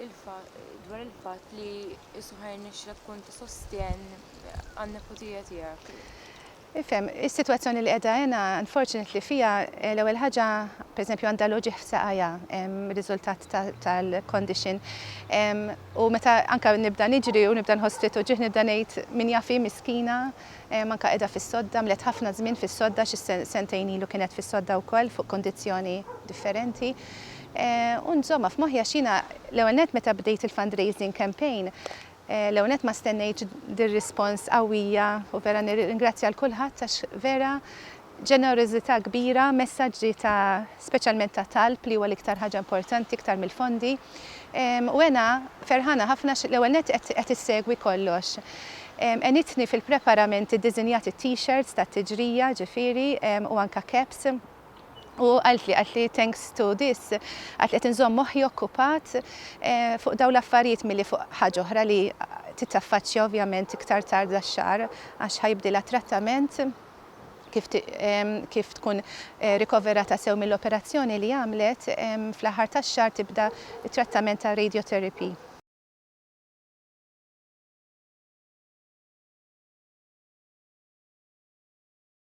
dwar il-fatt li isuħar nixra tkun tissostjen għan-nepotija tiegħek. Ifhem, is-sitwazzjoni li qiegħda jiena unfortunately fiha l-ewwel ħaġa pereżempju għandha loġiħ f'saqajja riżultat tal-condition. U meta anke nibda niġri u nibda nħoss trid ġieħ nibda ngħid min jafi miskina anke qiegħda fis-sodda mlet ħafna żmien fis-sodda xi sentejn ilu kienet fis-sodda wkoll fuq kondizzjoni differenti. U insomma f'moħħi għax jiena l-ewwel nett meta bdejt il-fundraising campaign l-ewwel nett ma stennejtx dir-rispons qawwija u vera nirringrazzja l kulħadd għax vera ġenerożità kbira, messaġġi ta' speċjalment ta' talb li huwa l-iktar ħaġa importanti iktar mill-fondi. U għena ferħana ħafna l-ewwel nett qed issegwi kollox. Enitni fil-preparament iddiżinjat it-t-shirts tat-tiġrija ġifieri u anke caps. U għaltli thanks to this, għaltli qed inżomm moħħi okkupat fuq dawn l-affarijiet milli fuq ħaġa oħra li titaffaċċja ovvjament iktar tard dax-xahar għax ħajbdilha trattament kif tkun rikoverata sew mill-operazzjoni li għamlet fl-aħħar tax-xahar tibda t-trattament ta' radiotherapy.